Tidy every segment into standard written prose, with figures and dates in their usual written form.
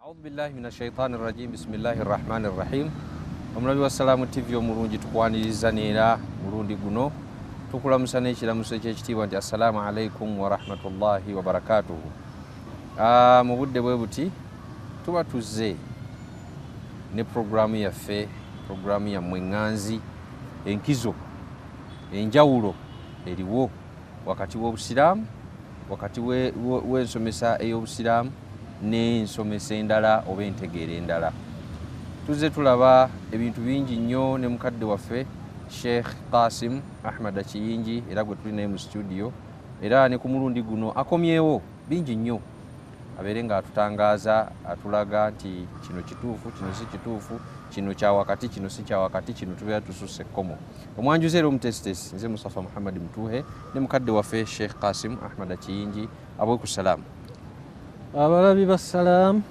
أعوذ بالله من الشيطان الرجيم بسم الله الرحمن الرحيم omulabi wa Salaamu TV omulungi tukwaniriza neera mulundi guno tukulamusa n'ekiramuso eky'ekitiibwa nti assalamu alaikum wa rahmatullahi wa barakatuhu. Mu budde bwe buti tuba tuzze ne programu yaffe, programu yammwe ŋŋanzi, enkizo, enjawulo eriwo wakati w'obusiraamu, wakati w'ensomesa ey'obusiraamu n'ensomesa endala oba entegeera endala. Tuzze tulaba ebintu bingi nnyo ne mukadde waffe Sheikh Qasim Ahmad Kiyingi era gwe tuli naye mu studio, era ne ku mulundi guno akomyewo bingi nnyo abeere ng'atutangaaza, atulaga nti kino kituufu, kino si kituufu, kino kya wakati, kino si kya wakati, kino tubeera tususse ekkomo. Omwanjuzi era omutesitesi nze Mustafa Muhammad Mutuhe ne mukadde waffe Sheikh Qasim Ahmad Kiyingi. Abweiku salaamu. Abalabi ba salaamu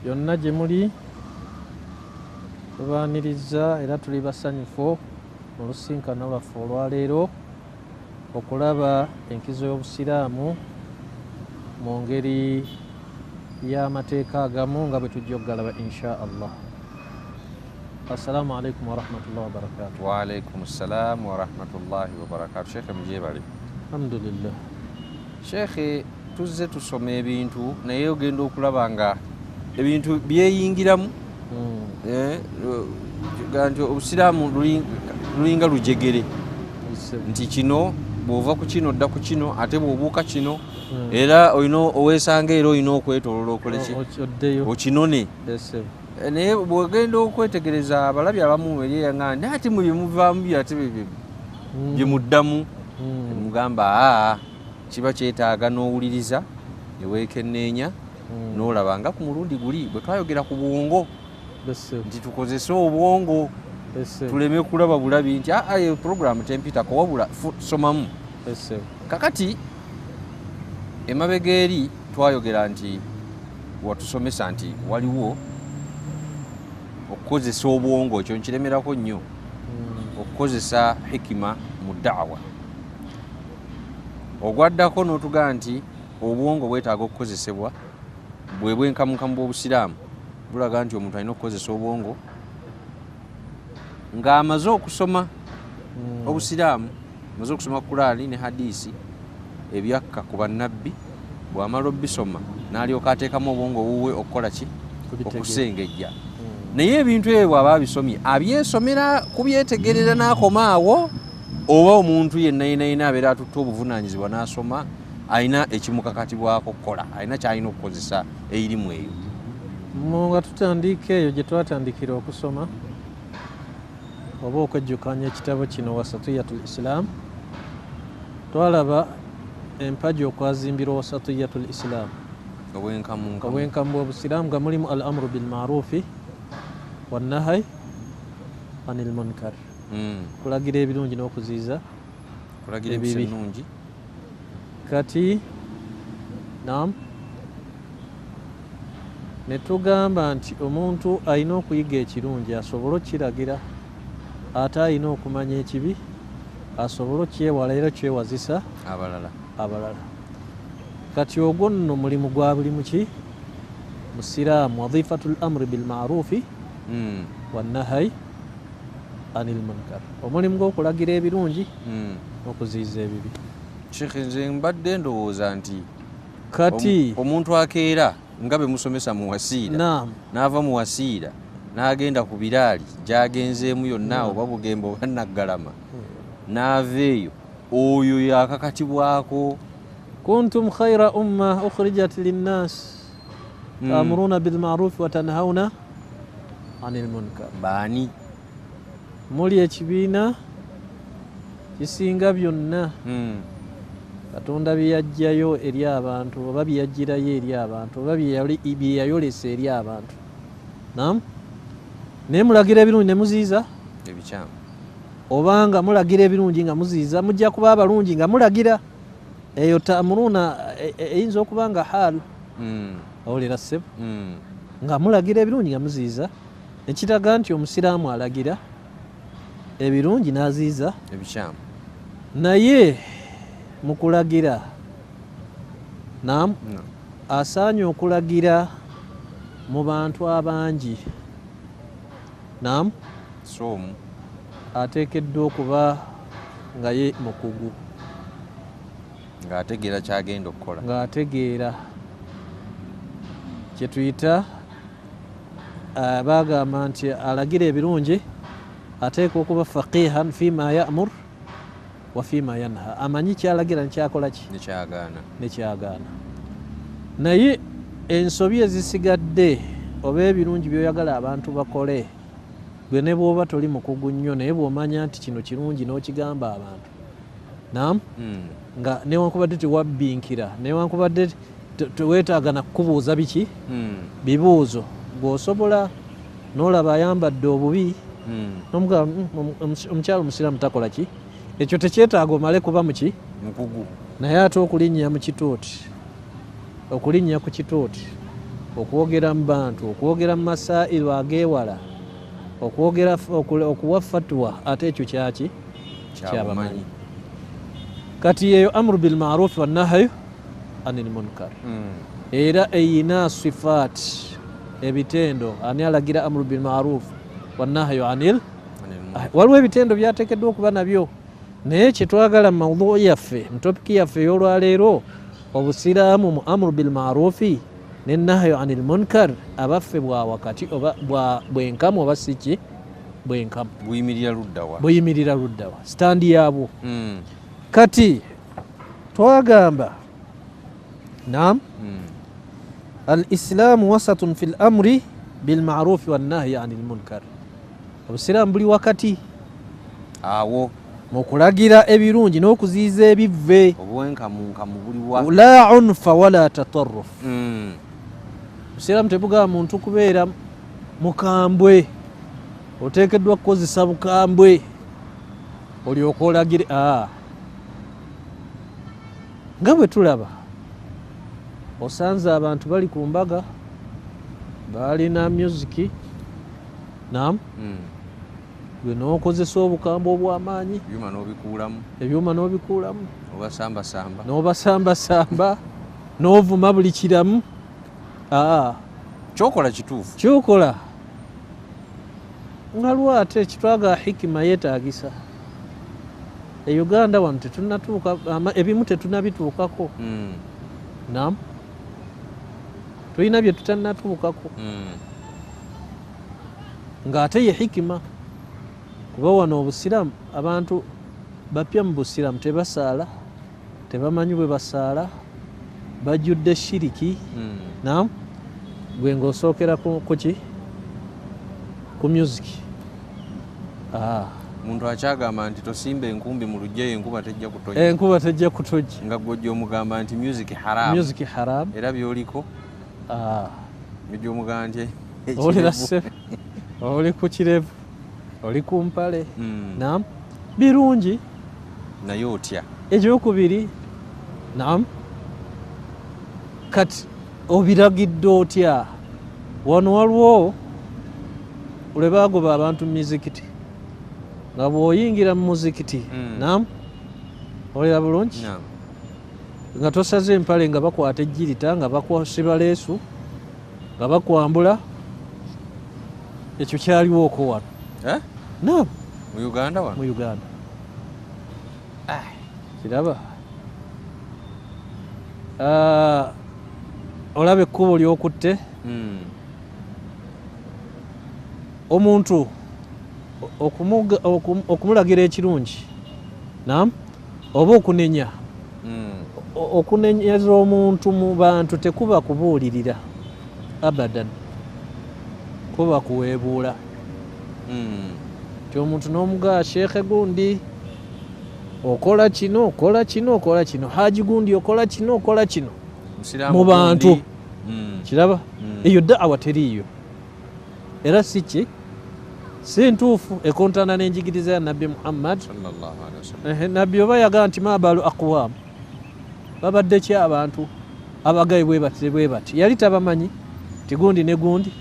yonna gye muli tubaaniriza era tuli basanyufu mu lusinkano lwaffe olwaleero okulaba enkizo y'obusiraamu mu ngeri y'amateeka agamu nga bwe tujja okugalaba insha Allah. Assalamu alaikum wa rahmatullahi wa barakatuh. Wa alaikum assalam wa rahmatullahi wa barakatuh. Sheikh mujebale. Alhamdulillah. Sheikh tuzze tusome ebintu naye ogenda okulaba nga ebintu byeyingiramu nti obusiraamu lulinga lujegere nti kino bw'ova ku kino odda ku kino ate bw'obuuka kino era olina oweesanga era olina okwetoolola okoleki okinone. Naye bw'ogenda okwetegereza abalabi abamu eryeyaŋŋana naye ate mu bye muvaamu byate bye muddamu mugamba kiba kyetaaga n'owuliriza ne weekenneenya n'olaba nga ku mulundi guli bwe twayogera ku bwongo nti tukozese obwongo tuleme kulaba bulabi nti puroguramu tempitako wabula somamu. Kakati emabega eri twayogera nti watusomesa nti waliwo okukozesa obwongo, ekyo nkiremerako nnyo, okukozesa hikima mu da'wa. Ogwaddako n'otugaa nti obwongo bwetaaga okukozesebwa bwe bwenkamukamu bw'obusiraamu bulaga nti omuntu alina okukozesa obwongo ng'amaze okusoma obusiraamu, amaze okusoma Qur'ani ne hadisi ebyakka ku bannabbi. Bw'amala obisoma n'alyoka ateekamu obwongo buwe okukola ki? Okusengejja. Naye ebintu ebyo bw'aba abisomye abyesomera kubyetegerera n'akoma awo, oba omuntu yenna yenna abeera atutte obuvunaanyizibwa n'asoma alina ekimukakatibwako okukola, alina kyalina okukozesa eirimu eyo. Nga tutandika eyo gye twatandikira okusoma oba okwejjukanya ekitabo kino Wasatiyatul Islam, twalaba empagi okwazimbirwa Wasatiyatul Islam, obwenkamu bw'obusiraamu nga mulimu al amru bil maarufi wannahayi anil munkar, kulagira ebirungi n'okuziiza ebibi. Kati naam, ne tugamba nti omuntu alina okuyiga ekirungi asobole okukiragira, ate alina okumanya ekibi asobole okyewala era kyewazisa abalala. Kati ogwo nno mulimu gwa buli muki musiraamu, wadhifatul amri bil maarufi wannahayi anil munkar, omulimu gw'okulagira ebirungi n'okuziiza ebibi. Sheikh nze mbadde ndowooza nti kati omuntu akeera nga be musomesa mu wasiira n'ava mu wasiira n'agenda ku biraali gy'agenzeemu yonna oba Bugembe oba Naggalama n'ava eyo, oyo yakakatibwako kuntum khayra umma ukhrijat linnas ta'muruna bil ma'ruf wa tanhauna anil munkar. Baani? Muli ekibiina kisinga byonna Katonda bye yaggyayo eri abantu oba bye yagirayo eri abantu oba bye yayolesa eri abantu. Naam, naye mulagira ebirungi ne muziiza ebikyamu, obanga mulagira ebirungi nga muziiza mujja kuba abalungi nga mulagira. Eyo ta'muruna eyinza okuba nga haal awulira ssebo nga mulagira ebirungi nga muziiza, ekiraga nti omusiraamu alagira ebirungi n'aziiza ebikyamu. Naye mukulagira naam asaanye okulagira mu bantu abangi nam somu ateekeddwa okuba nga ye mukugu ng'ategeera kyagenda okukola ng'ategeera kye tuyita bagamba nti alagira ebirungi ateeka okuba faqihan fima ya'mur wa fima yanha amanyi kyalagira nekyakola ki nekyagaana naye ensobi ezisigadde oba ebirungi byoyagala abantu bakole gwe ne bwoba toli mukugu nnyo naye bwomanya nti kino kirungi n'okigamba abantu nam nga newankubadde tewabbinkira newankubadde teweetaaga nakubuuza biki bibuuzo bw'osobola n'olaba ayambadde obubi nomugamba omukyalo omusiraamu takola ki ekyo tekyetaaga omale kuba muki mukugu naye ate okulinnya mu kitooti okulinnya ku kitooti okwogera mu bantu okwogera mu masairu ageewala okwogera okuwa fatwa ate ekyo kyaki kyabamanyi kati yeyo amru bilmarufi wannahyu anil munkar era eyina sifaat ebitendo ani alagira amru bilmaruf wannahyu anil waliwo ebitendo byateekeddwa okuba nabyo naye kyetwagala mu mawduu yaffe mu topiki yaffe ey'olwaleero obusiraamu mu amru bilmarufi nenahyu anil munkar abaffe bwa wakati oba bwenkamu oba siki bwenkamu buyimirira luddawa sitandi yaabwo kati twagamba nam al islaamu wasatun fi l amri bilmarufi wannahyi anil munkar obusiraamu buli wakati awo mukulagira ebirungi n'okuziiza ebivve obwenkamunkamu buliwa la unfa wala tatarruf obusiraamu tebugaba muntu kubeera mukambwe oteekeddwa kukozesa bukambwe olyoka olagire nga bwe tulaba osanze abantu bali ku mbaga balina musiki nam gwe n'okozesa obukambwe obw'amaanyi ebyuma n'obikuulamu n'obasambasamba n'ovuma buli kiramu kyokola kituufu kyokola nga lwate kitwaga hikima yeetaagisa e Uganda wano tetunatuuka ebimu tetunabituukako nam tulina bye tutanatuukako ng'ate ye hikima kuba wano obusiraamu abantu bapya mu busiraamu tebasaala tebamanyi bwe basaala bajjudde shiriki nam gwe ng'osookera kuki ku musiki muntu akyagamba nti tosimba enkumbi mu lugyeyo enkuba tejja kutojja nga gwojja omugamba nti music haram era byoliko gwojja omugamba nti olira se oli ku kirevu oli ku mpale nam birungi naye otya ekyokubiri nam kati obiragidde otya wano waliwo lwe bagoba abantu mu mizikiti nga bw'oyingira mu muzikiti nam olera bulungi nga tosaze empale nga bakwata ejjirita nga bakwasiba leesu nga bakwambula ekyo kyaliwooko wano nam mu Uganda wano mu Uganda kiraba olaba ekkubo lyokutte omuntu okumulagira ekirungi nam oba okunenya okunenyeza omuntu mu bantu tekuba kubuulirira abadan kuba kuweebuula ti omuntu n'omugaa sheekhe gundi okola kino okola kino okola kino haji gundi okola kino okola kino mu bantu kiraba eyo da'awa teriiyo era siki si ntuufu ekontana n'enjigiriza ya nabbi Muhammad nabbi oba yagaa nti mabalu aqwam babadde ki abantu abagaye bwe bati yali tabamanyi tigundi ne gundi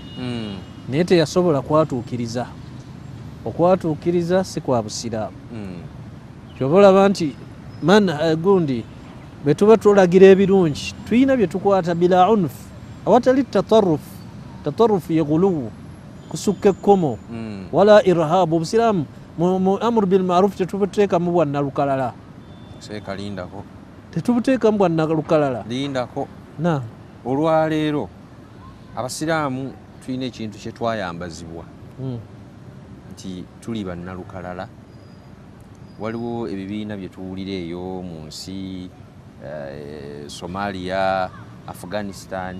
naye teyasobola kwatuukiriza okwatuukiriza si kwa busiraamu kyoba olaba nti man gundi bwe tuba tulagira ebirungi tulina bye tukwata bila unf awatali tatarrufu ye ghuluwu kusukka ekkomo wala irhabu obusiraamu mu amru bil ma'ruf tetubuteekamu bwannalukalala seekalindako tetubuteekamu bwannalukalala lindako na olwaleero abasiraamu tulina ekintu kye twayambazibwa nti tuli bannalukalala. Waliwo ebibiina bye tuwulira eyo mu nsi Somalia, Afghanistan,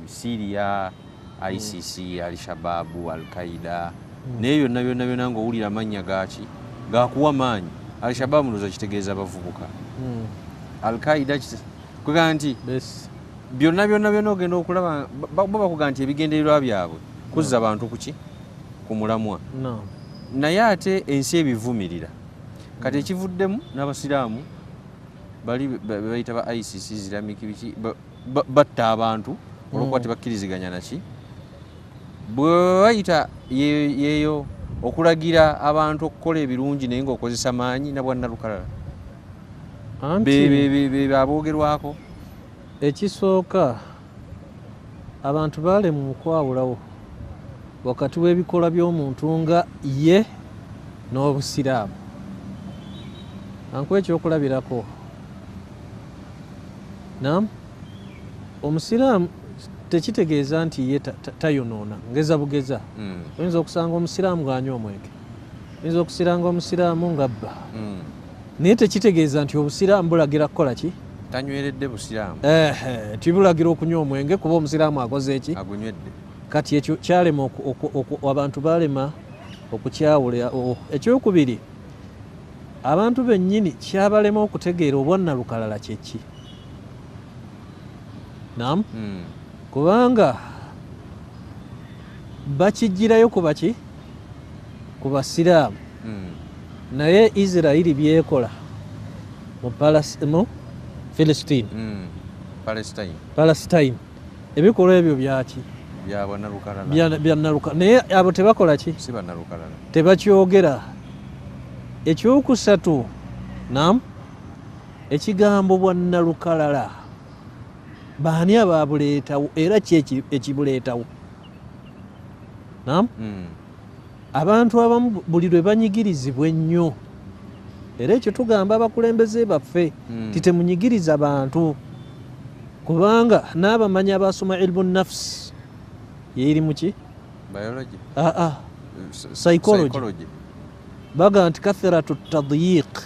Syria, ICC, Al-Shabaab, Al-Qaeda naye byonna byonna ng'owulira amannya gaaki gakuwa maanyi. Al-Shabaab ndowooza kitegeeza abavubuka, Al-Qaeda kwegamba nti byonna ogenda okulaba bakugamba nti ebigendererwa byabwe kuzza bantu kuki ku mulamwa naye ate ensi ebivumirira. Kati ekivuddemu n'abasiraamu bali bayita ba ICC Islamic biki batta abantu olwokuba tebakkiriziganya naki bwe bayita yeeyo okulagira abantu okukola ebirungi naye ng'okozesa maanyi na bwannalukalala be aboogerwako. Ekisooka abantu baalemwa okwawulawo wakati w'ebikolwa by'omuntu nga ye n'obusiraamu. Ankuwa ekyokulabirako nam omusiraamu tekitegeeza nti ye tayonoona ngeza bugeza. Oyinza okusanga omusiraamu ng'anywa omwenge, oyinza okusiranga omusiraamu ng'abba, naye tekitegeeza nti obusiraamu bulagira kukola ki? Tanyweredde busiraamu. Tibulagira okunywa omwenge kuba omusiraamu akoze eki? Agunywedde. Kati ekyo kyalema abantu balema okukyawula. Ekyokubiri, abantu bennyini kyabalema okutegeera obwannalukalala kyeki. Nam kubanga bakijjirayo ku baki? Ku basiraamu. Naye Israeli byekola mu Palestine ebikolwa ebyo byaki? Byannalukalala. Naye abo tebakola ki? Si bannalukalala. Tebakyogera. Ekyokusatu, nam ekigambo bwannalukalala baani abaabuleetawo era ki ekibuleetawo? Nam abantu abamu buli lwe banyigirizibwa ennyo, era ekyo tugamba abakulembeze baffe titemunyigiriza bantu, kubanga n'abamanyi abasoma ilmu nafsi yeeri muki? Biology. Psychology. Baga nti kathratu tadyiq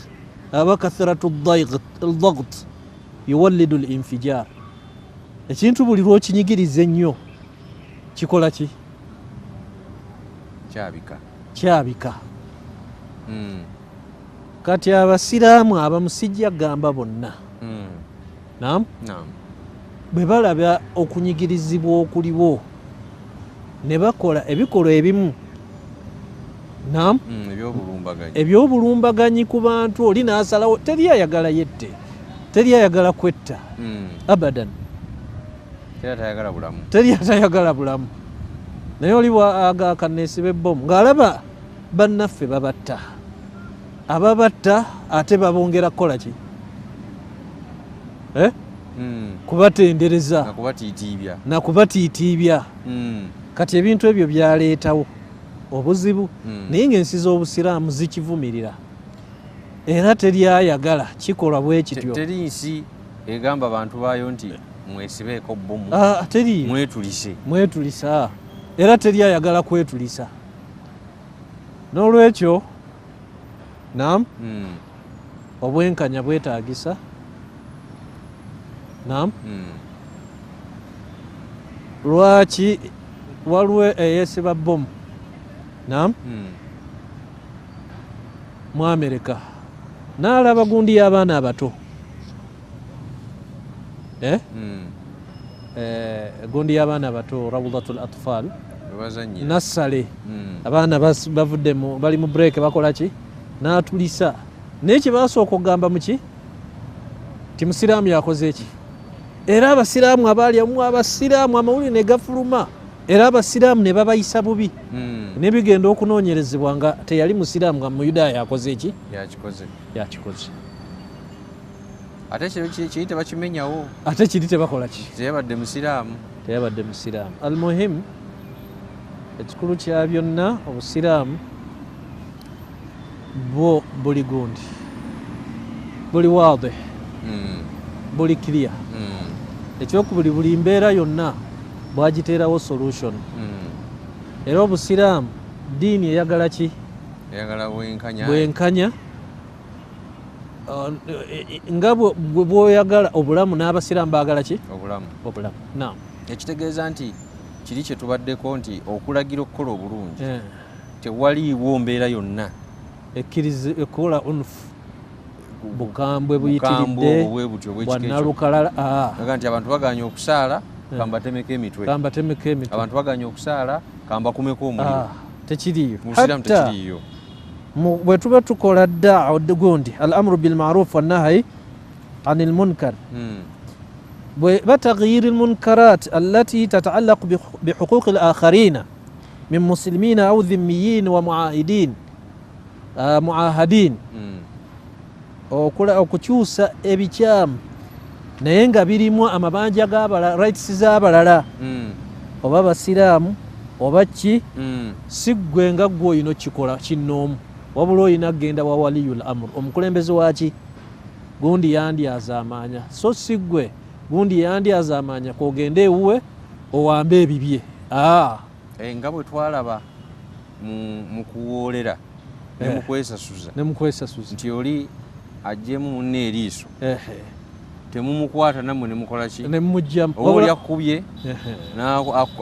aba kathratu ldagt yuwallidu linfijar. Ekintu buli lw'okinyigiriza ennyo kikola ki? Kyabika. Kati abasiraamu abamu sijja gamba bonna nam bwe balaba okunyigirizibwa okuliwo ne bakola ebikolwa ebimu nam ebyobulumbaganyi ku bantu, oli n'asalawo teri ayagala yette, teri ayagala kwetta abadan, teri atayagala bulamu. Naye oli bw'agaaka neesiba ebbomu ng'alaba bannaffe babatta, ababatta ate babongera kukola ki? Kubatendereza na kubatiitiibya. Kati ebintu ebyo byaleetawo obuzibu, naye ng'ensi z'obusiraamu zikivumirira era teri ayagala kikolwa bwe kityo. Teri nsi egamba abantu baayo nti mwesibeeko bbomu, teri mwetulisa, era teri ayagala kwetulisa. N'olwekyo nam obwenkanya bwetaagisa. Nam lwaki waliwo eyeesiba bbomu nam mu Amerika n'alaba gundi y'abaana abato, gundi y'abaana abato rawdatul atfal nassale, abaana bavudde bali mu break bakola ki? N'atulisa. Naye kye baasooka okugamba muki? Ti musiraamu yakoze eki? Era abasiraamu abaali amu, abasiraamu amawulire ne gafuluma, era abasiraamu ne babayisa bubi, ne bigenda okunoonyerezebwa nga teyali musiraamu nga Muyudaaya yakoze eki? Yakikoze. ate kiri tebakimenyawo, ate kiri tebakola ki, teyabadde musiraamu. teyabadde musiraamu. Almuhimu ekikulu kya byonna obusiraamu bwo buli gundi, buli waadih, buli clear. Ekyokubiri, buli mbeera yonna bwagiteerawo solution. Era obusiraamu diini eyagala ki? Eyagala bwenkanya. Nga bw'oyagala obulamu, n'abasiraamu baagala ki? Obulamu. Naam. Ekitegeeza nti kiri kye tubaddeko nti okulagira okukola obulungi tewaliiwo mbeera yonna ekkiriza ekola unufu, bukambwe buyitiridde, bwannalukalala. Nti abantu baganya okusaala kambatemeko emitwe, abantu baganya okusaala kambakumeko omuliro. Tekiriyo. Musiraamu tekiriyo. Bwe tuba tukola daawa gundi al amru bil ma'ruf wan nahyi anil munkar, بتغيير المنكرات التي تتعلق بحقوق الآخرين من مسلمين أو ذميين ومعاهدين okukyusa ebikyamu naye nga birimu amabanja g'abalala, rights z'abalala, oba basiraamu oba ki, si ggwe nga ggwe olina okikola kinnoomu, wabula olina kgenda wa waliyul amr, omukulembeze waki gundi yandyazaamaanya, so si ggwe gundi yandyazaamaanya kogende ewuwe owambe ebibye. Nga bwe twalaba mu kuwoolera ne mu kwesasuza nti oli ajjemu munne eriiso, temumukwata nammwe ne mukola ki? Ne mumugyamu. Oba oli akubye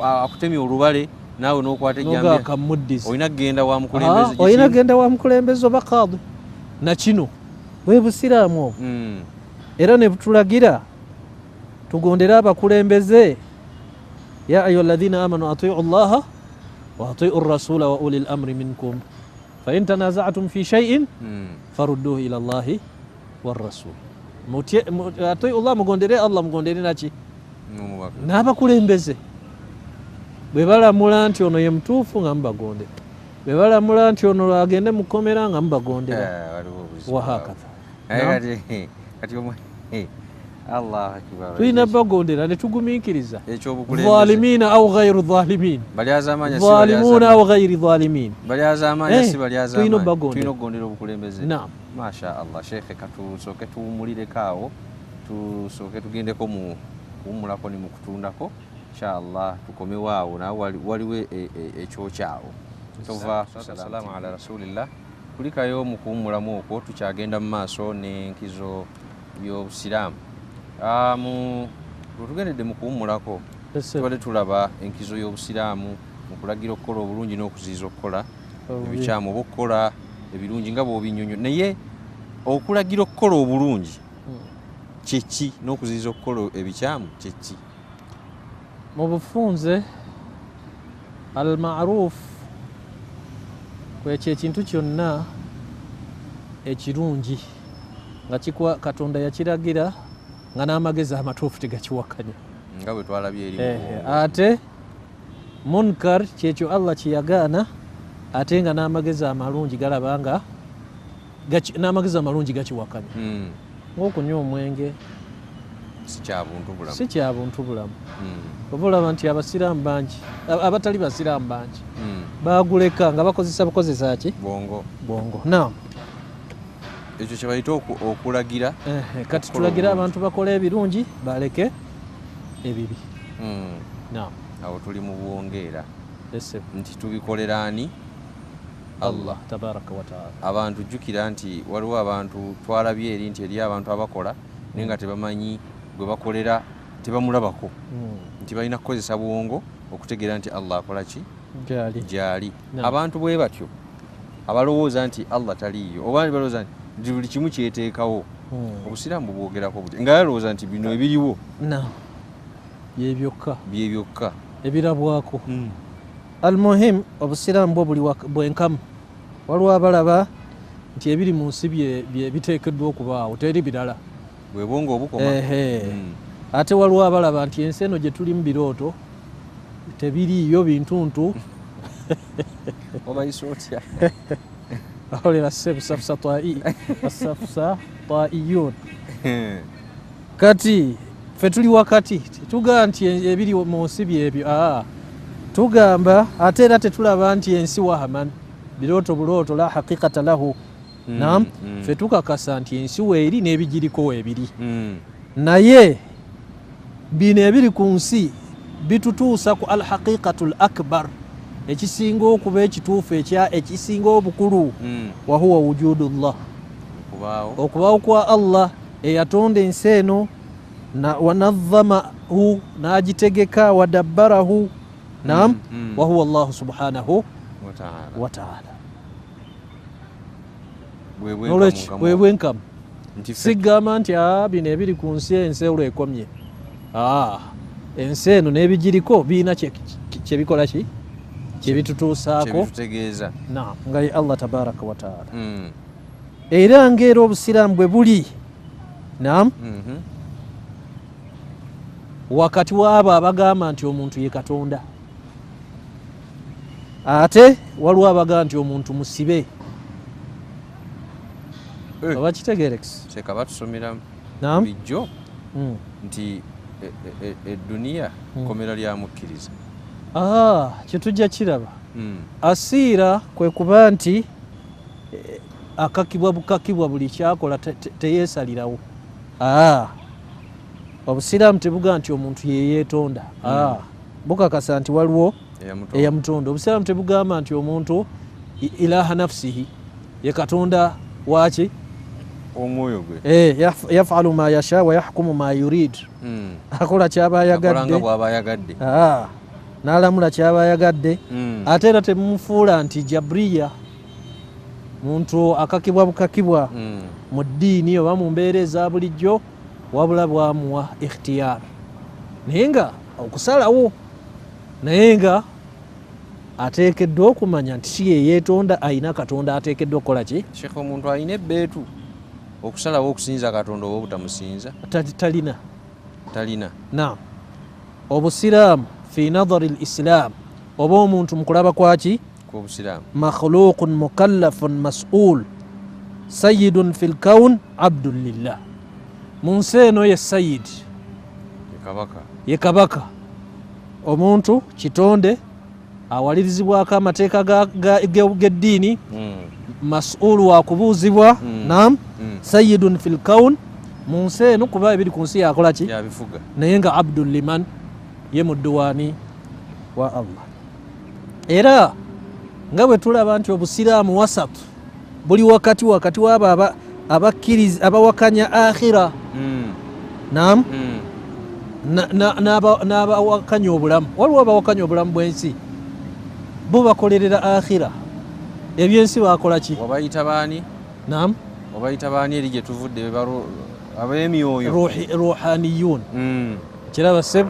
akutemye olubale, naawe n'okwata ejjambiya, olina kgenda wa mukulembeze. Olina kgenda wa mukulembeze oba kaadi. Na kino bwe busiraamu obwo. Era ne butulagira tugondere abakulembeze. Ya ayuha alladhina amanu atiu llaha wa atiu rasula wa ulil amri minkum fa in tanaza'tum fi shay'in farudduhu ila llahi war rasul. Atiu llah, mugondere Allah, mugondere naki? N'abakulembeze. Bwe balamula nti ono ye mutuufu nga mubagondera, bwe balamula nti ono agende mukomera nga mubagondera. Wahakatha. Tulina bagondera ne tugumiikiriza. Zalimina au ghairu zalimin, zalimuna au ghairi zalimin. Tulina bagondera obukulembeze. Naam. Masha Allah. Sheikh, katusooke tuwummulireko awo, tusooke tugendeko mu kuwummulako ne mu kutundako. Inshallah tukomewo awo, nawe waliwo ekyokyawo. Assalamu ala rasulillah. Kulikayo mu kuwummulamu okwo tukyagenda mu maaso n'enkizo by'obusiraamu. Tugendedde mu kuwummulako tubadde tulaba enkizo y'obusiraamu mu kulagira okukola obulungi n'okuziyiza okukola ebikyamu, oba okukola ebirungi nga bw'obinyonyo. Naye okulagira okukola obulungi kyeki n'okuziyiza okukola ebikyamu kyeki? Mu bufunze al ma'ruf kwekyo ekintu kyonna ekirungi nga kikwa Katonda yakiragira nga n'amagezi amatuufu tegakiwakanya, nga bwe twalabye eri. Ate munkar kyekyo Allah kiyagaana, ate nga n'amagezi amalungi galaba nga n'amagezi amalungi gakiwakanya. Ng'okunywa omwenge si kya buntu bulamu. Oba olaba nti abasiraamu bangi, abatali basiraamu bangi baguleka nga bakozesa ki? Bongo. Naam. Ekyo kye bayita okulagira. Kati tulagira abantu bakola ebirungi baleke ebibi. Naam. Awo tuli mu bwongeera nti tubikolera ani? Allah tabaraka wa taala. Abantu jjukira nti waliwo abantu twalabye eri nti eri abantu abakola naye nga tebamanyi gwe bakolera, tebamulabako, nti balina kukozesa bwongo okutegeera nti Allah akola ki? Gyali. Abantu bwe batyo abalowooza nti Allah taliiyo, oba balowooza nti buli kimu kyeteekawo, obusiraamu bwogerako buti nga yalowooza nti bino ebiriwo byebyoka ebirabwako. Almuhim, obusiraamu bwo buli bwenkamu. Waliwo abalaba nti ebiri mu nsi biteekeddwa okubaawo, teri birala, bwe bwongo obukoma. Ate waliwo abalaba nti ensi eno gye tuli mu birooto tebiriiyo bintuntu. Obayisa otya? Olera sebusafusa twaiyun. kati ffe tuli wakati tetugamba nti ebiri mu nsi byebyo tugamba ate era tetulaba nti ensi wahaman birooto bulooto la haqiqata lahu nam ffe tukakasa nti ensi weeri n'ebigiriko weebiri naye bino ebiri ku nsi bitutuusa ku al haqiqatu l akbar ekisinga okuba ekituufu ekisinga obukulu wahuwa wujudullah okubaawo kwa Allah eyatonda ensi eno wanadhamahu n'agitegeka wadabbarahu nam wahuwa Allahu subhanahu wa ta'ala. Bwebwenkamu sigamba nti bino ebiri ku nsi ensi olwekomye ensi eno n'ebigiriko biina kyebikola ki kyebitutuusaako nga ye Allah tabaraka wa ta'ala. Era ng'era obusiraamu bwe buli nam wakati w'abo abagamba nti omuntu ye Katonda ate waliwo abagamba nti omuntu musibe. Oba kitegerekisi seka batusomera bijjo nti eduniya komera lya mukkiriza. Kyetujja kiraba asiira kwe kuba nti akakibwa bukakibwa buli kyakola teyeesalirawo. Obusiraamu tebuga nti omuntu yeyeetonda bukakasa nti waliwo eyamutonda. Obusiraamu tebugamba nti omuntu ilaha nafsihi ye Katonda waki omwoyo gwe yafalu ma yasha wa yahkumu ma yurid akola kyaba ayagadde n'alamula kyaba ayagadde ate era temumufuula nti jabriya muntu akakibwa bukakibwa mu ddiini oba mu mbeera eza bulijjo wabula bwamuwa ikhtiyar naye nga okusalawo naye nga ateekeddwa okumanya nti si yeyeetonda ayina Katonda ateekeddwa okukola ki. Sheikh omuntu alina ebbeetu okusalawo okusinza Katonda oba obutamusinza talina. Naam obusiraamu fi nadhari l-islam oba omuntu mukulaba kwaki kw'obusiraamu makhluqun mukallafun mas'ul sayyidun fil kawn abdun lillah. Mu nsi eno ye sayid ye kabaka omuntu kitonde awalirizibwako amateeka g'eddiini mas'ulu wakubuuzibwa nam sayyidun fil kawn mu nsi eno kuba ebiri ku nsi yakola ki naye nga abdun liman ye mudduwaani wa Allah. Era nga bwe tulaba nti obusiraamu wasatu buli wakati w'abo abakkiriza abawakanya akhira nam n'abawakanya obulamu. Waliwo abawakanya obulamu bw'ensi bo bakolerera akhira ebyensi bakola ki wabayita baani nam wabayita baani eri gye tuvudde ab'emyoyo ruhaniyun kiraba seb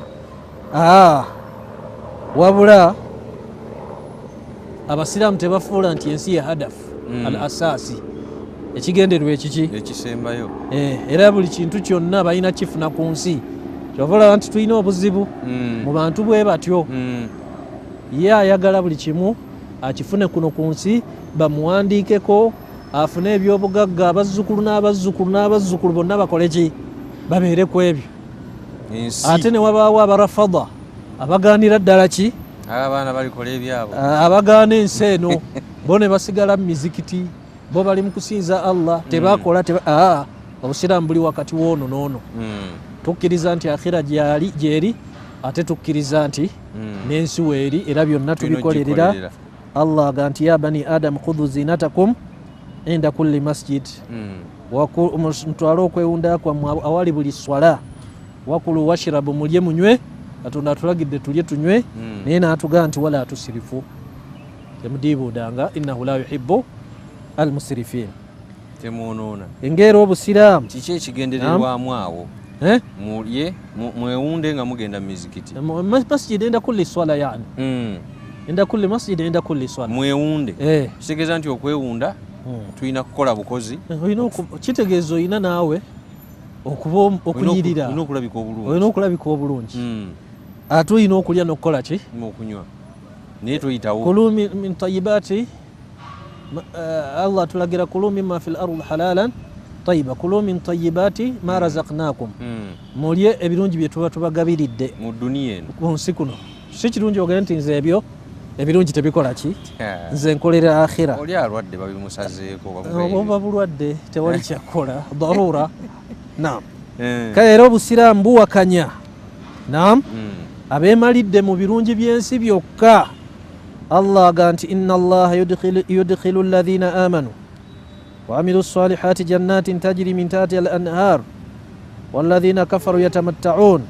wabula abasiraamu tebafuula nti ensi ye hadafu al asasi ekigenderwa ekisembayo era buli kintu kyonna balina kifuna ku nsi kyovalaba nti tulina obuzibu mu bantu bwe batyo. Ye ayagala buli kimu akifune kuno ku nsi bamuwandiikeko afune ebyobugagga abazzukulu n'abazzukulu bonna bakole ki babeere ku ebyo. Ate ne wabaawo abarafada abagaanira ddala ki abaana balikola ebyabwe abagaana ensi eno bo ne basigala mu mizikiti bo bali mu kusinza Allah tebakola obusiraamu buli wakati w'ono n'ono. Tukkiriza nti akhira gyeri ate tukkiriza nti n'ensi weeri era byonna tubikolerera. Allah aga nti ya bani adamu khudhu zinatakum inda kulli masjid mutwale okwewunda kwammwe awali buli swala wakulu washirabu mulye munywe. Katonda atulagidde tulye tunywe naye n'atugamba nti wala tusirifu temudiibuudanga innahu la yuhibbu almusirifin temwonoona. Engero obusiraamu kiki ekigendererwamu awo mulye mwewunde nga mugenda mu mizikiti masjid enda kulli swala yani enda kulli masjid enda kulli swala mwewunde kitegeeza nti okwewunda tulina kukola bukozi kitegeeza olina naawe okuba okunyirira olina okulabika obulungi ate olina okulya n'okukola ki okunywa naye toyitawo kulu min tayibaati Allah tulagira kulu mimma fil ardi halalan tayyiba kulu min tayyibati ma razaqnakum mulye ebirungi bye tuba tubagabiridde mu dunia eno ku nsi kuno si kirungi ogende nti nze ebyo ebirungi tebikola ki nze nkolera akhira oli alwadde babimusazeeko oba bulwadde tewali kyakola darura naam kale era obusiraamu buwakanya naam abeemalidde mu birungi by'ensi byokka allah aga nti inna allaha yudkhilu alladhina amanu wa amilu salihati jannatin tajri min tahtiha al anhar walladhina kafaru yatamatta'un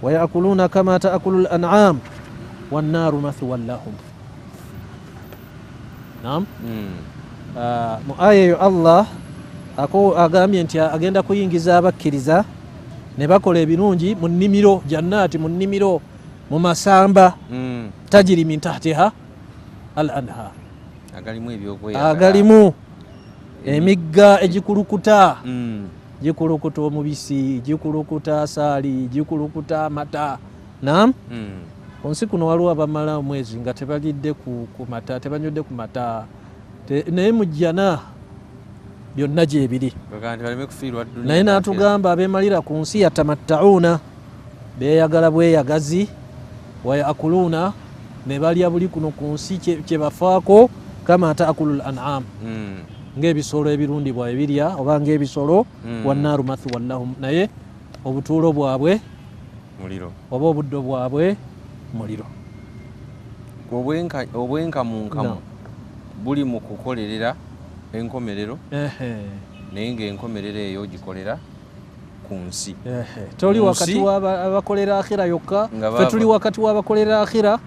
wa ya'kuluna kama ta'kulu al an'am wan naru mathwan lahum. Naam mu aya eyo allah agambye nti agenda kuyingiza abakkiriza ne bakola ebirungi mu nnimiro jannati mu nnimiro mu masamba tajiri min tahtiha al anhar agalimu emigga egikulukuta gikulukuta omubisi gikulukuta asaali gikulukuta amata. Naam ku nsi kuno waliwo abamala omwezi nga tebalidde ku mata tebanywedde ku mata naye mu jjana byonna gyebiri naye n'atugamba abeemalira ku nsi yatamatta'una beeyagala bweyagazi wayakuluna ne balya buli kuno ku nsi kyebafaako kama ta'kulu al-an'am ng'ebisolo ebirundibwa ebirya oba ng'ebisolo wannaaru mathwan lahum naye obutuulo bwabwe muliro oba obuddo bwabwe muliro. obwenkamunkamu buli mu kukolerera enkomerero naye ng'enkomerero eyo gikolera ku nsi toli wakati w'abakolera akhira yokka fe tuli wakati w'abakolera akhira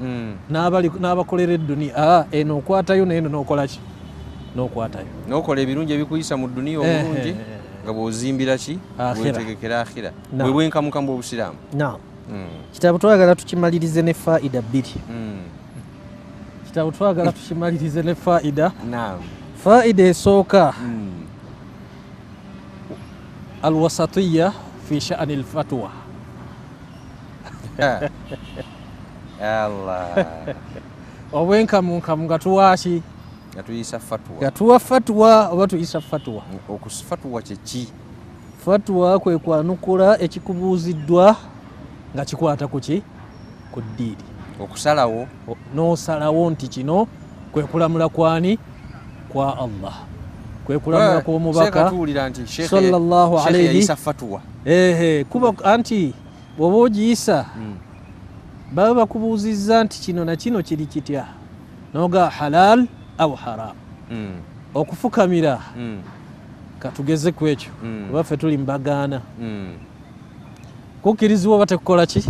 n'abakolera edduniya eno okwatayo naye n'okola ki n'okwatayo n'okola ebirungi ebikuyisa mu dduniya obulungi nga bw'ozimbira ki bwetegekera akhira bwe bwenkamukamu bw'obusiraamu. Kitabu twagala tukimalirize ne faida bbiri. Kitabu twagala tukimalirize ne faida. Faida esooka alwasatiyya fi sha'ni alfatwa. Obwenkamunkamu nga tuwaaki gatuyisa fatwa gatuwa fatwa oba tuyisa fatwa. Okufatwa kyeki? Fatwa kwe kwanukula ekikubuuziddwa nga kikwata kuki ku ddiini okusalawo n'osalawo nti kino kwe kulamula kwani kwa Allah kwe kulamula kw'omubaka sallallahu alayhi kuba anti bw'oba ogiyisa baba bakubuuzizza nti kino na kino kiri kitya noga halal au haram okufukamira katugeze ku ekyo kuba ffe tuli mbagaana kukkirizibwa oba tekukola ki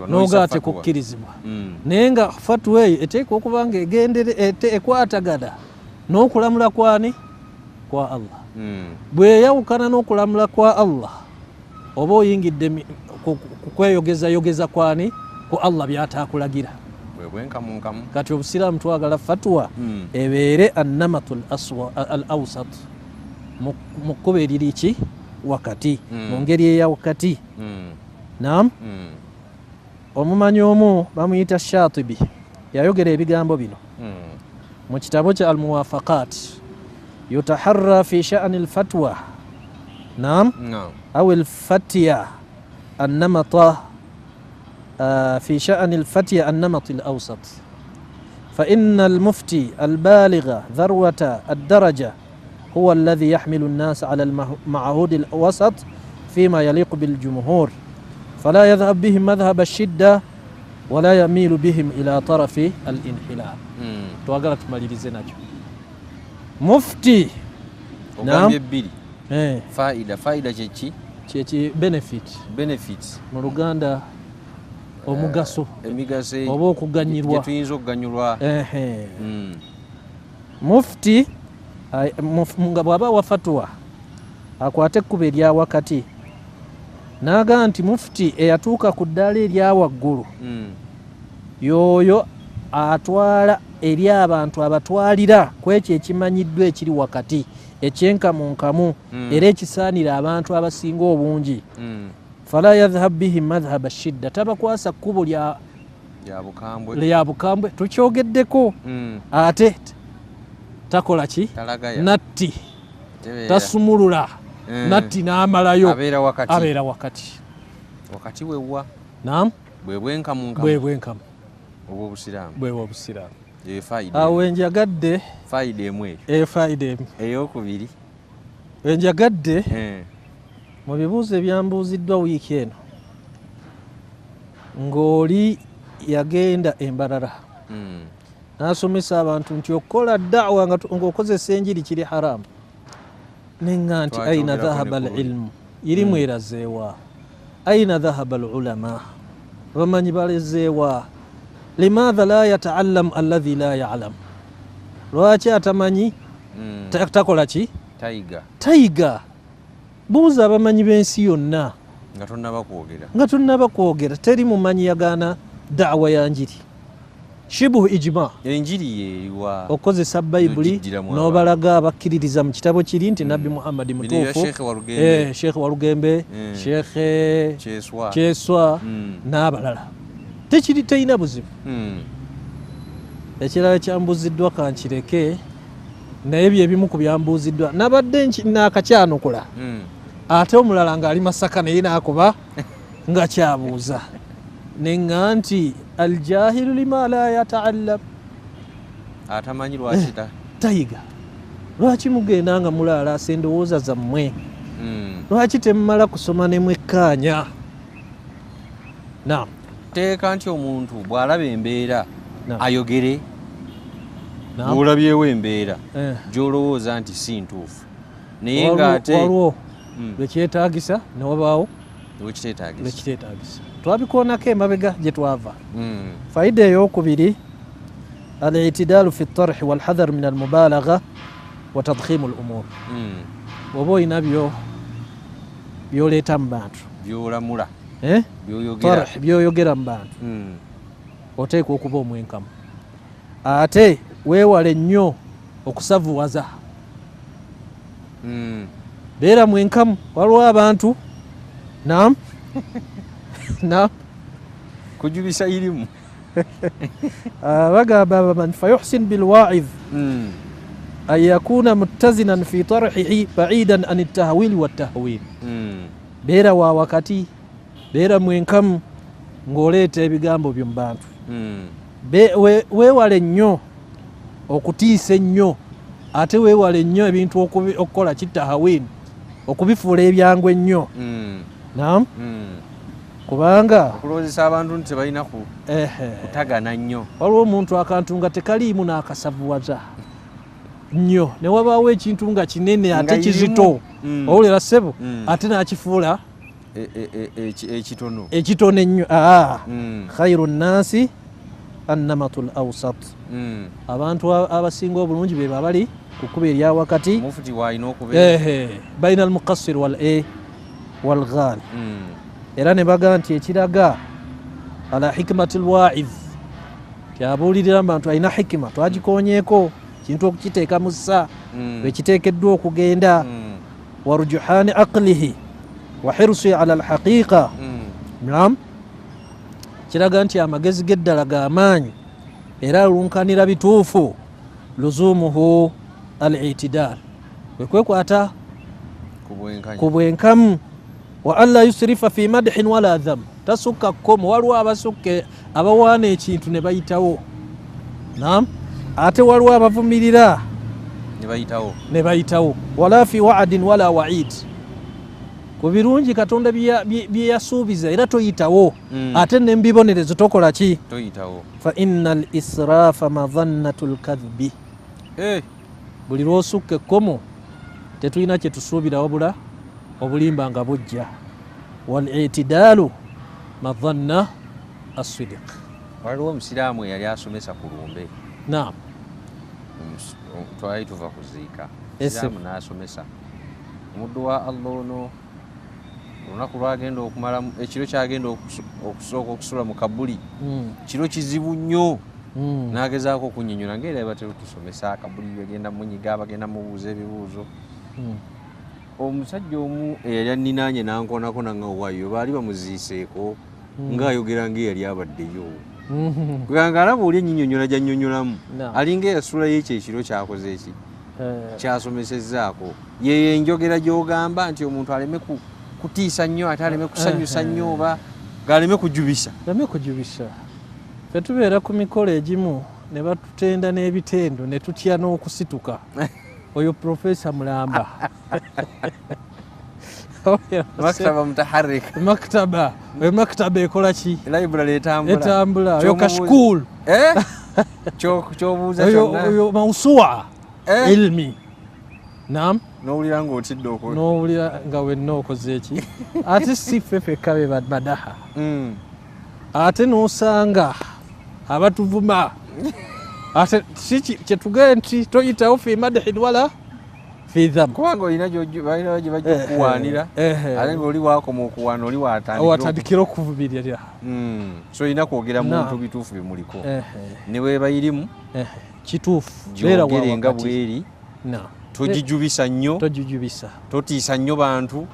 noga tekukkirizibwa naye nga fatwa eyo eteekwa okuba nga ekwatagana n'okulamula kwani kwa Allah bweyawukana n'okulamula kwa Allah oba oyingidde kukweyogezayogeza kwani ku Allah by'ataakulagira. Kati obusiraamu twagala fatwa ebeere annamatu al awsat mu kkubo eriri ki wakati mu ngeri eya wakati. Naam omumanyi omu bamuyita Shatibi yayogera ebigambo bino mu kitabo kya al-muwafaqat yutaharra fi sha'ni al-fatwa naam au al-fatya an-namata في شأن الفتية النمط الأوسط فإن المفتي البالغ ذروة الدرجة هو الذي يحمل الناس على المعهود الوسط فيما يليق بالجمهور فلا يذهب بهم مذهب الشدة ولا يميل بهم إلى طرف الانحلال. توقعت ماليزينا مفتي نعم فائدة چي benefit mu Luganda omugaso emigaso oba okuganyirwa tuyinza okuganyulwa. Mufti nga bw'aba wa fatwa akwate ekkubo erya wakati n'aga nti mufti eyatuuka ku ddaala erya waggulu y'oyo atwala eri abantu abatwalira ku ekyo ekimanyiddwa ekiri wakati ekyenkamunkamu era ekisaanira abantu abasinga obungi. fala yadhhab bihim madhhab ashidda tabakwasa kkubo lya bukambwe tukyogeddeko ate takola ki natti tasumulula natti n'amalayo abeera wakati wewa naam bwe bwenkamu obw'obusiraamu awo enjagadde fayida emwe efayida eyokubiri enjagadde mu bibuuzo ebyambuuziddwa wiiki eno ng'oli yagenda embalala n'asomesa abantu nti okukola da'wa ng'okozesa enjiri kiri haramu nenga nti aina dhahaba alilmu irimu erazeewa aina dhahaba alulama abamanyi balezeewa limadha la yataallam alladhi la yalam lwaki atamanyi takola ki tayiga buuza abamanyi b'ensi yonna nga tonnaba kwogera teri mumanyi yagaana da'wa ya njiri shibuhu ijma enjiri yeeriwa okozesa bayibuli n'obalaga abakkiririza mu kitabo kiri nti nabbi muhammadi mutuufu sheekhe walugembe sheekhe kyeswa n'abalala terina buzibu ekirala kyambuziddwa kankireke naye byebimu ku byambuziddwa nabadde naakakyanukula ate omulala ng'ali Masaka naye naakuba nga kyabuuza nenga nti aljahilu lima la yataallam atamanyi lwaki tayiga lwaki mugenda nga mulaalasa endowooza zammwe lwaki temumala kusoma ne mwekkaanya teeka nti omuntu bw'alaba embeera ayogere bw'olabyewo embeera gy'olowooza nti si ntuufu naye ng'ate waliwo lwekyetaagisa ne wabaawo lwekiteetaagisa twabikoonako emabega gye twava fayida ey'okubiri al-i'tidaalu fi at-tarhi wal-hadar min al-mubalagha wa tadkhimu al-umur oba olina byoleeta mu bantu byolamula byoyogera mu bantu oteekwa okuba omwenkamu ate weewale nnyo okusavuwaza beera mwenkamu waliwo abantu naam kujubisa irimu bagamba abamanyi fayuhsin bilwaidh an yakuna muttazinan fi tarhihi baidan an altahwili wattahwil beera wa wakati beera mwenkamu ng'oleeta ebigambo byo mu bantu weewale nnyo okutiisa ennyo ate weewale nnyo ebintu okukola kitahawin okubifuula ebyangu ennyo naam kubanga okulowozesa abantu nti tebalina kutagana nnyo waliwo omuntu akantu nga tekaliimu n'akasavuwaza nnyo ne wabaawo ekintu nga kinene ate kizito owulira ssebo ate n'akifuula ekitono ennyo khairu nnaasi annamatu l-awsat abantu abasinga obulungi be babali ku kkubo erya wakati baina almuqassir walghal era ne baga nti ekiraga ala hikmati lwaidh kyabuulirira abantu alina hikima twagikonyeeko kintu okukiteeka mu ssa ekiteekeddwa okugenda wa rujuhani aqlihi wa hirsi ala alhaqiqa nam kiraga nti amagezi g'eddala g'amaanyi era alunkanira bituufu luzumuhu al-i'tidal kwekwekwata ku bwenkamu wa alla yusrifa fi madhin wala dham tasukka kkomo waliwo abasukke abawaana ekintu ne bayitawo nam ate waliwo abavumirira ne bayitawo wala fi wa'din wala wa'id ku birungi katonda bye yasuubiza era toyitawo ate nembibonerezo tokola ki fa inna al-israfa madhannatu l-kadhibi buli lwosukka ekkomo tetulina kye tusuubira wabula obulimba nga bujja wal-i'tidaalu madhanna as-sidiq waliwo omusiraamu eyali asomesa ku lumbe naam twali tuva kuziika musiraamu n'asomesa omuddu wa allah ono olunaku lwagenda okumala ekiro kyagenda okusooka okusula mu kabuli kiro kizibu nnyo n'agezaako okunnyonnyola ng'era batera tusomesa akabuli bagenda munyiga bagenda mubuuza ebibuuzo omusajja omu eyali anninaanye nankonako nangawayo baali bamuziiseeko ng'ayogera ng'eyali abaddeyo kweganga alaba oli ennyinnyonnyola gy'annyonnyolamu alinga eyasulayo ekyo ekiro kyakoze eki kyasomesezzaako yeyo enjogera gy'ogamba nti omuntu aleme kutiisa nnyo ate aleme kusanyusa nnyo oba galeme kujubisa ffe tubeera ku mikolo egimu ne batutenda n'ebitendo ne tutya n'okusituka oyo Profesa Mulamba maktaba mutaharrika maktaba ekola ki library etambula oyo kashkul kyobuuza oyo mausuwa ilmi naam n'owulira ng'otidde okola n'owulira nga wenna okoze eki ate si ffe fekka be madaha ate n'osanga abatuvuma ate kyetugee nti toyitawo fi madahin wala fi dham kubanga olina balina gye bajja okukuwaanira ate ng'oli waakoma okuwaana oli watandikira okuvumirira so olina kwogera muntu bituufu bimuliko ne weebayirimu kituufu gyogere nga bweri togijubisa nnyo totiisa nnyo bantu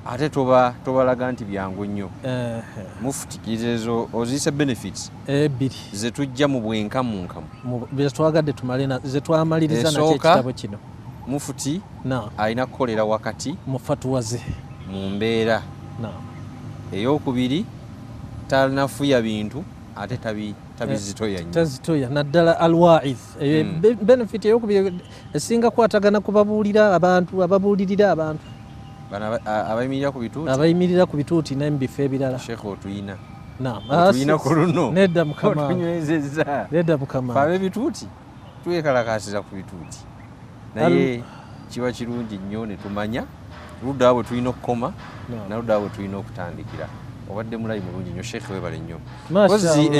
ate tobalaga nti byangu nnyo mufutikiriza ezo oziyise benefits ebbiri ze tujja mu bwenkamunkamu betwagadde ze twamaliriza nakyo ekitabo kino mufuti alina kukolera wakati mu fatuwa ze mu mbeera eyokubiri talinafuya bintu ate tabizitoya nnyo tazitoya naddala alwaiz benefit eyokubiri esinga kwatagana kubabuulira abantu ababuulirira abantu abayimirira ku bituuti ne mu bifo ebirala Sheikh otuyina ku luno nedda mukama otunywezezza nedda mukama ab'ebituuti twekalakasiza ku bituuti naye kiba kirungi nnyo ne tumanya ludda abo tulina okukoma naludda abo tulina okutandikira obadde mulayi mulungi nnyo Sheikh webale nnyo ozi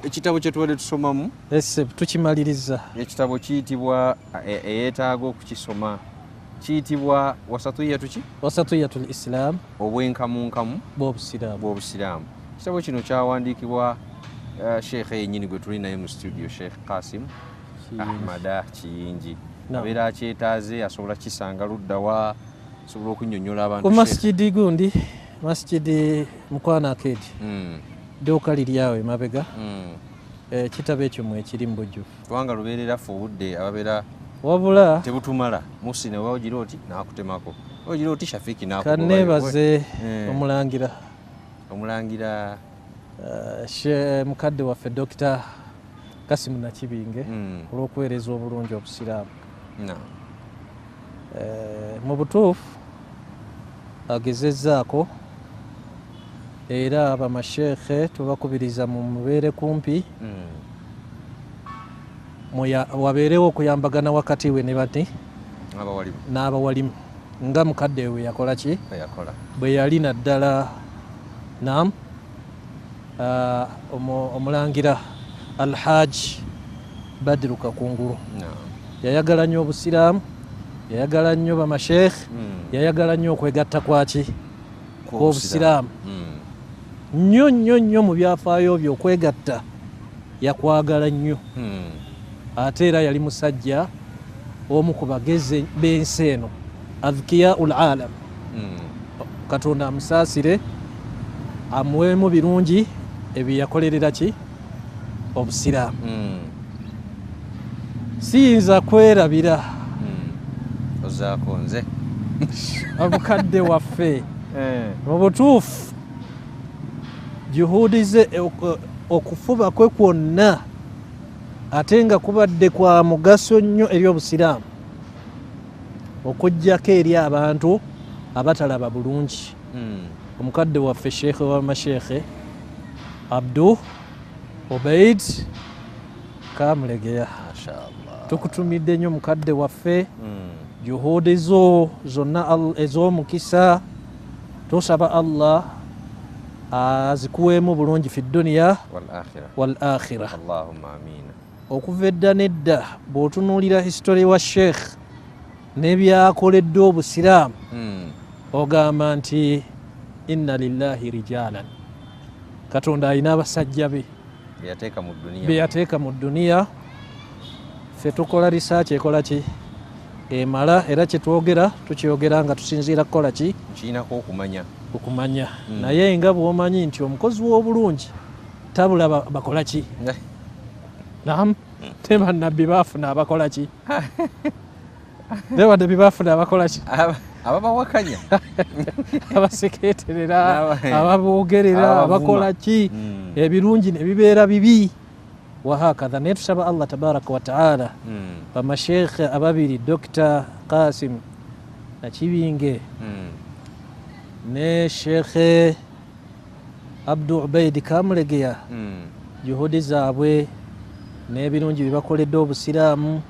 ekitabo kye tubadde tusomamu tukimaliriza ekitabo kiyitibwa eyeetaaga okukisoma kiyitibwa wasatiyatul islam obwenkamunkamu bw'obusiraamu ekitabo kino kyawandiikibwa Sheikh yennyini gwe tuli naye mu studio Sheikh Qasim Ahmada Kiyingi abeera akyetaaze asobola kisanga luddawa asobola okunnyonnyola abantu ku masjidi gundi masjidi Mukwana Arcade dduuka liryawo emabega ekitabo ekyo mwekiri mu bujjuvu kubanga lubeerera ffe obudde ababeera wabula tebutumala musine oba ogira oti n'akutemako ogira oti Shafiki kanneebaze omulangira mukadde waffe Dr. Kasimu Nakibinge olw'okuweereza obulungi obusiraamu mu butuufu agezezzaako era bamasheekhe tubakubiriza mu mubeere kumpi wabeerewo okuyambagana wakati we ne bati n'abawalimu nga mukadde we yakola ki bwe yali naddala naam omulangira Alhaji Badru Kakungulu yayagala nnyo obusiraamu yayagala nnyo bamasheekhe yayagala nnyo okwegatta kwaki kw'obusiraamu nnyo nnyo nnyo mu byafaayo byo okwegatta yakwagala nnyo ate era yali musajja omu ku bagezi b'ensi eno adhkiyaul alam Katonda amusaasire amuweemu birungi ebyo yakolerera ki obusiraamu siyinza kwerabira ozaako nze abukadde waffe mu butuufu juhudi ze okufuba kwe kwonna ate nga kubadde kwa mugaso nnyo eri obusiraamu okuggyako eri abantu abatalaba bulungi omukadde waffe sheekhe w'amasheekhe Abdu Obeid Kamulegeya tukutumidde nnyo mukadde waffe juhudi zo zonna ez'omukisa tusaba Allah azikuweemu bulungi fi dduniya wal akhira okuva edda nedda bw'otunuulira history wa sheekh n'ebyakoledde obusiraamu ogamba nti inna lillahi rijalan Katonda alina abasajja be beyateeka mu dduniya ffe tukola research ekola ki emala era kyetwogera tukyogera nga tusinziira kukola ki kiinako okumanya naye nga bw'omanyi nti omukozi w'obulungi tabula bakola ki naam te bannabbi baafuna abakola ki newadde bibafuna abakola ki ababawakanya abaseketerera ababogerera abakola ki ebirungi ne bibeera bibi wahakadha. naye tusaba Allah tabaraka wa taala bamashekhe ababiri Dr. Qasim Nakibinge ne Shekhe Abdu Ubaidi Kamulegeya juhudi zaabwe n'ebirungi bibakoledde obusiraamu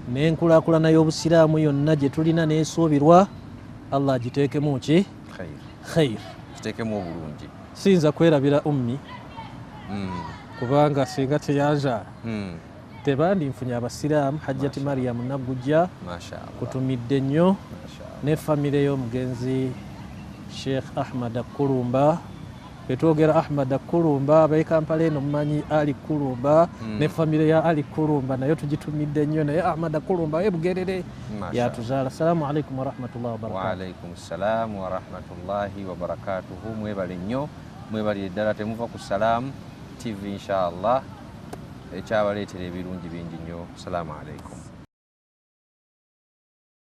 n'enkulaakulana y'obusiraamu yonna gye tulina n'esuubirwa Allah agiteekemu ki khair, kiteekemu obulungi. siyinza kwerabira ummi kubanga singa teyanzaala tebandinfunye abasiraamu. Hajjati Mariyamu Nagujja kutumidde nnyo ne famire y'omugenzi Sheikh Ahmad Kulumba. Betwogera Ahmad Kulumba abayi Kampala eno mumanyi Ali Kulumba ne famire ya Ali Kulumba nayo tugitumidde nnyo, naye Ahmad Kulumba Bugerere yatuzaala. Assalamu alaikum warahmatullahi wabarakatuh. Wa alaikum salam warahmatullahi wabarakatuhu. Mwebale nnyo, mwebalire ddala, temuva ku Salam TV inshallah ekyabaleetera ebirungi bingi nnyo. Assalamu alaikum.